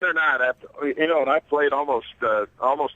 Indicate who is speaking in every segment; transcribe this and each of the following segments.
Speaker 1: or not, and I played almost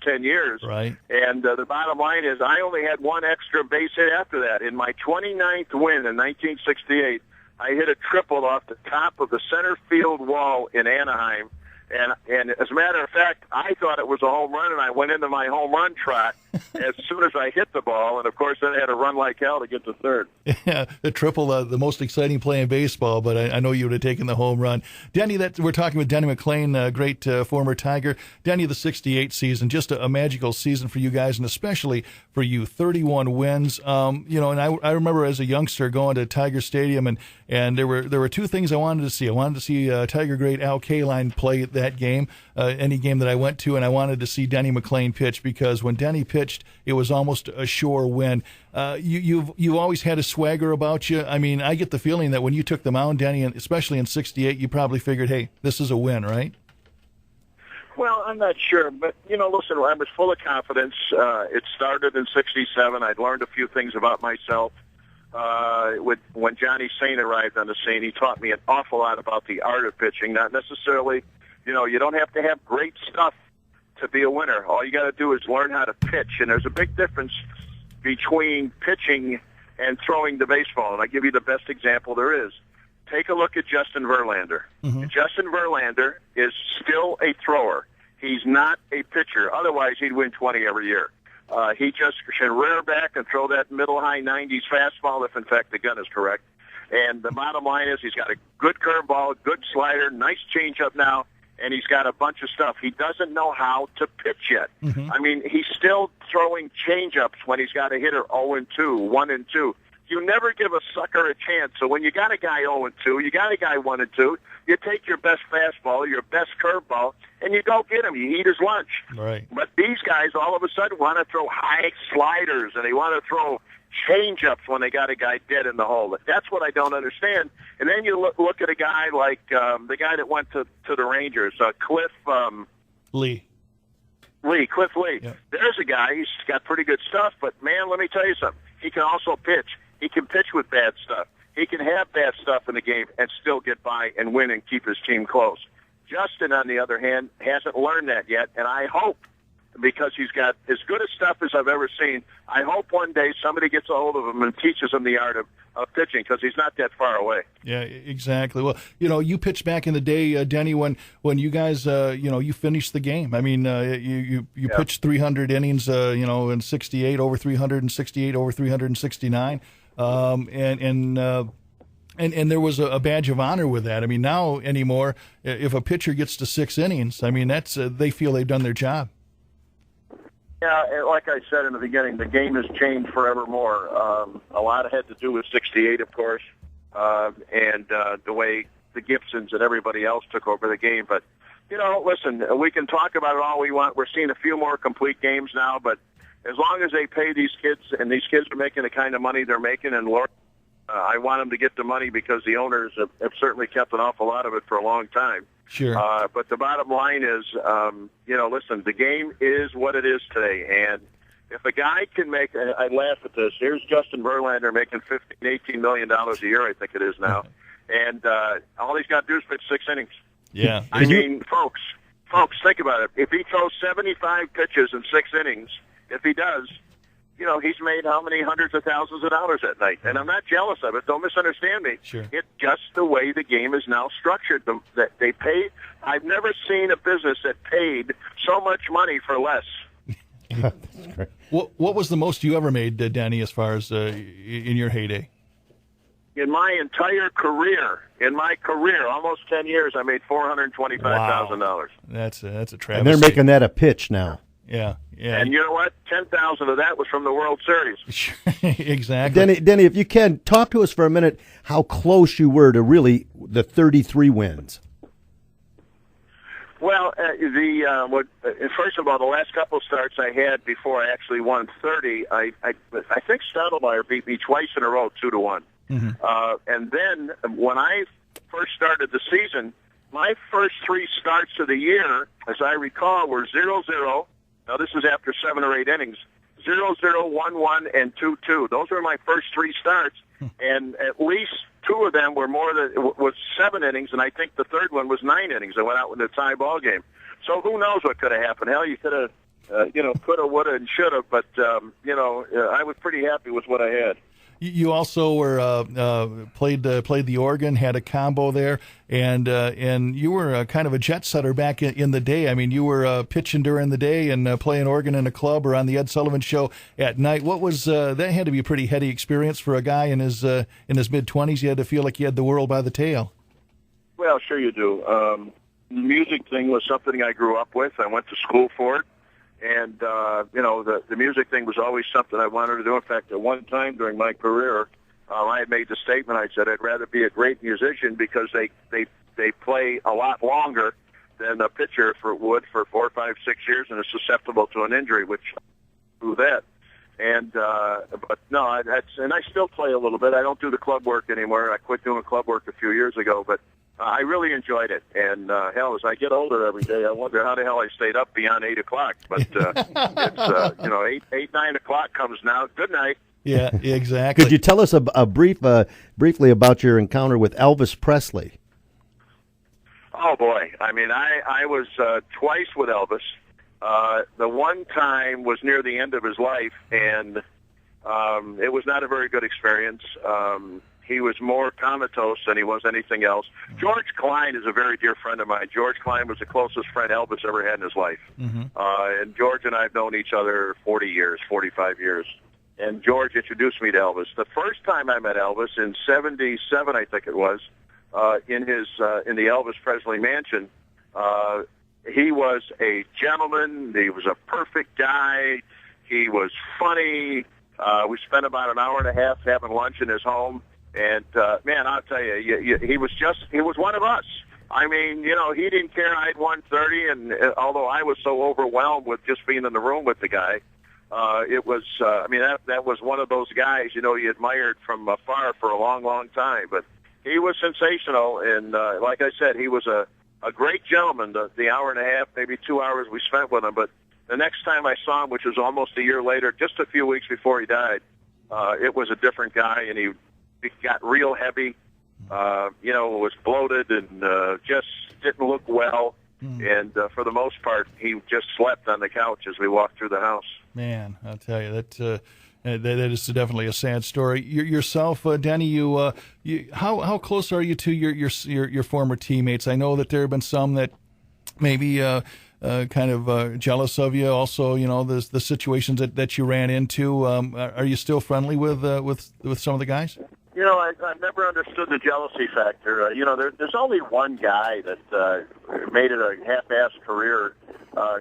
Speaker 1: 10 years.
Speaker 2: Right.
Speaker 1: And the bottom line is I only had one extra base hit after that. In my 29th win in 1968, I hit a triple off the top of the center field wall in Anaheim. And as a matter of fact, I thought it was a home run, and I went into my home run trot as soon as I hit the ball. And, of course, then I had to run like hell to get to third.
Speaker 2: Yeah, the triple, the most exciting play in baseball, but I know you would have taken the home run. Denny, we're talking with Denny McLain, great former Tiger. Denny, the 68 season, just a magical season for you guys, and especially for you, 31 wins. And I remember as a youngster going to Tiger Stadium, and there were two things I wanted to see. I wanted to see Tiger great Al Kaline play that game, any game that I went to, and I wanted to see Denny McLain pitch, because when Denny pitched, it was almost a sure win. You've always had a swagger about you. I mean, I get the feeling that when you took the mound, Denny, and especially in 68, you probably figured, hey, this is a win, right?
Speaker 1: Well, I'm not sure, but, listen, I was full of confidence. It started in 67. I'd learned a few things about myself. When Johnny Saint arrived on the scene, he taught me an awful lot about the art of pitching, not necessarily, you don't have to have great stuff to be a winner. All you got to do is learn how to pitch, and there's a big difference between pitching and throwing the baseball, and I'll give you the best example there is. Take a look at Justin Verlander. Mm-hmm. Justin Verlander is still a thrower. He's not a pitcher. Otherwise, he'd win 20 every year. He just can rear back and throw that middle-high 90s fastball, if, in fact, the gun is correct. And the bottom line is he's got a good curveball, good slider, nice changeup now, and he's got a bunch of stuff. He doesn't know how to pitch yet. Mm-hmm. I mean, he's still throwing changeups when he's got a hitter 0-2, 1-2. You never give a sucker a chance. So when you got a guy 0-2, you got a guy 1-2, you take your best fastball, your best curveball, and you go get him. You eat his lunch.
Speaker 2: Right.
Speaker 1: But these guys all of a sudden want to throw high sliders, and they want to throw change-ups when they got a guy dead in the hole. That's what I don't understand. And then you look at a guy like the guy that went to the Rangers, Cliff
Speaker 2: Lee.
Speaker 1: Cliff Lee.
Speaker 2: Yep.
Speaker 1: There's a guy, he's got pretty good stuff, but, man, let me tell you something. He can also pitch. He can pitch with bad stuff. He can have bad stuff in the game and still get by and win and keep his team close. Justin, on the other hand, hasn't learned that yet, and I hope, because he's got as good a stuff as I've ever seen, I hope one day somebody gets a hold of him and teaches him the art of pitching, because he's not that far away.
Speaker 2: Yeah, exactly. Well, you pitched back in the day, Denny, when you guys, you finished the game. I mean, you pitched 300 innings, in 68, over 368, over 369. And there was a badge of honor with that. I mean, now anymore, if a pitcher gets to 6 innings, I mean, that's they feel they've done their job.
Speaker 1: Yeah, like I said in the beginning, the game has changed forevermore. A lot had to do with 68, of course, and the way the Gibsons and everybody else took over the game. But, listen, we can talk about it all we want. We're seeing a few more complete games now, but as long as they pay these kids, and these kids are making the kind of money they're making, and Lord, I want them to get the money, because the owners have certainly kept an awful lot of it for a long time.
Speaker 2: Sure.
Speaker 1: But the bottom line is, listen, the game is what it is today. And if a guy can make, I laugh at this, here's Justin Verlander making $18 million a year, I think it is now. And all he's got to do is pitch 6 innings.
Speaker 2: Yeah.
Speaker 1: I mean, folks, think about it. If he throws 75 pitches in 6 innings, if he does, he's made how many hundreds of thousands of dollars that night. And I'm not jealous of it. Don't misunderstand me.
Speaker 2: Sure.
Speaker 1: It's just the way the game is now structured. That they pay. I've never seen a business that paid so much money for less.
Speaker 3: That's great.
Speaker 2: What was the most you ever made, Danny, as far as in your heyday?
Speaker 1: In my entire career, almost 10 years, I made $425,000.
Speaker 2: Wow. That's a travesty.
Speaker 3: And they're making that a pitch now.
Speaker 2: Yeah.
Speaker 1: And you know what? 10,000 of that was from the World Series.
Speaker 2: Exactly.
Speaker 3: Denny, if you can, talk to us for a minute how close you were to really the 33 wins.
Speaker 1: Well, first of all, the last couple of starts I had before I actually won 30, I think Stottlemyre beat me twice in a row, 2-1. Mm-hmm. And then when I first started the season, my first 3 starts of the year, as I recall, were 0-0. Now, this is after 7 or 8 innings. 0-0, 1-1, and 2-2. Those were my first 3 starts, and at least two of them were was 7 innings, and I think the third one was 9 innings. I went out with a tie ball game. So who knows what could have happened? Hell, you could have, coulda, woulda, and shoulda. But I was pretty happy with what I had.
Speaker 2: You also were played the organ, had a combo there, and you were kind of a jet setter back in the day. I mean, you were pitching during the day and playing organ in a club or on the Ed Sullivan Show at night. What was that? Had to be a pretty heady experience for a guy in his mid-20s. You had to feel like you had the world by the tail.
Speaker 1: Well, sure you do. The music thing was something I grew up with. I went to school for it. And, the music thing was always something I wanted to do. In fact, at one time during my career, I had made the statement, I said, I'd rather be a great musician because they play a lot longer than a pitcher would for 4, 5, 6 years and is susceptible to an injury, which through that. And, but no, and I still play a little bit. I don't do the club work anymore. I quit doing club work a few years ago, but I really enjoyed it. And, hell, as I get older every day, I wonder how the hell I stayed up beyond 8 o'clock. But it's, 8, 9 o'clock comes now. Good night.
Speaker 2: Yeah, exactly.
Speaker 3: Could you tell us briefly about your encounter with Elvis Presley?
Speaker 1: Oh, boy. I mean, I was twice with Elvis. The one time was near the end of his life, and it was not a very good experience. He was more comatose than he was anything else. George Klein is a very dear friend of mine. George Klein was the closest friend Elvis ever had in his life. Mm-hmm. And George and I have known each other 40 years, 45 years. And George introduced me to Elvis. The first time I met Elvis in 77, I think it was, in the Elvis Presley mansion, he was a gentleman. He was a perfect guy. He was funny. We spent about an hour and a half having lunch in his home. And, man, I'll tell you, he was one of us. I mean, he didn't care I had 130, and although I was so overwhelmed with just being in the room with the guy, it was, that was one of those guys, you admired from afar for a long, long time. But he was sensational, and like I said, he was a great gentleman, the hour and a half, maybe 2 hours we spent with him. But the next time I saw him, which was almost a year later, just a few weeks before he died, it was a different guy, and he got real heavy, was bloated and just didn't look well. And for the most part, he just slept on the couch as we walked through the house.
Speaker 2: Man, I'll tell you, that is definitely a sad story. Yourself, Denny, how close are you to your former teammates? I know that there have been some that maybe kind of jealous of you. Also, the situations that you ran into. Are you still friendly with some of the guys?
Speaker 1: I've never understood the jealousy factor. There's only one guy that made it a half-assed career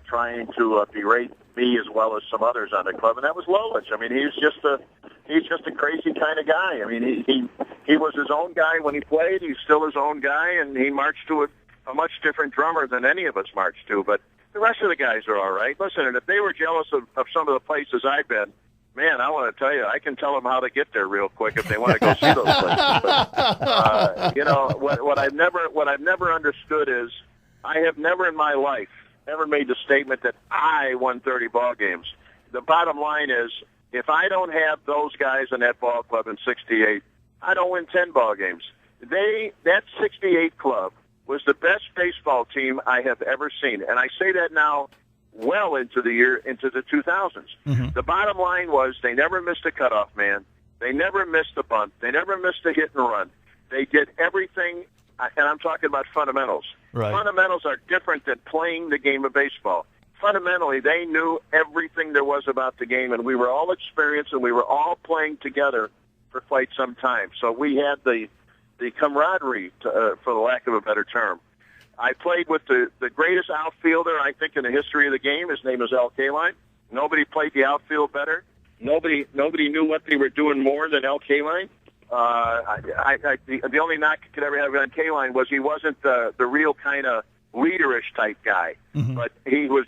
Speaker 1: trying to berate me as well as some others on the club, and that was Lolich. I mean, he's just a crazy kind of guy. I mean, he was his own guy when he played. He's still his own guy, and he marched to a much different drummer than any of us marched to. But the rest of the guys are all right. Listen, and if they were jealous of some of the places I've been, man, I want to tell you, I can tell them how to get there real quick if they want to go see those places. But, what I've never understood is I have never in my life ever made the statement that I won 30 ball games. The bottom line is, if I don't have those guys in that ball club in '68, I don't win 10 ball games. That '68 club was the best baseball team I have ever seen, and I say that now well into the 2000s. Mm-hmm. The bottom line was they never missed a cutoff man. They never missed a bunt. They never missed a hit and run. They did everything, and I'm talking about fundamentals. Right. Fundamentals are different than playing the game of baseball. Fundamentally, they knew everything there was about the game, and we were all experienced, and we were all playing together for quite some time. So we had the camaraderie, for the lack of a better term. I played with the greatest outfielder, I think, in the history of the game. His name is Al Kaline. Nobody played the outfield better. Nobody knew what they were doing more than Al Kaline. The only knock I could ever have on Kaline was he wasn't the real kind of leaderish type guy, mm-hmm. but he was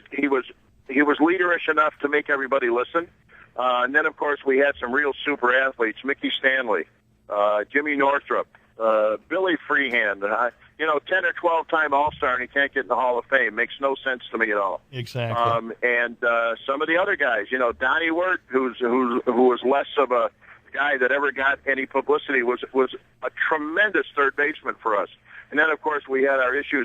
Speaker 1: leaderish enough to make everybody listen. And then, of course, we had some real super athletes: Mickey Stanley, Jimmy Northrup, Billy Freehand. 10 or 12-time All-Star, and he can't get in the Hall of Fame. Makes no sense to me at all.
Speaker 2: Exactly.
Speaker 1: And some of the other guys, Donnie Wirt, who was less of a guy that ever got any publicity, was a tremendous third baseman for us. And then, of course, we had our issues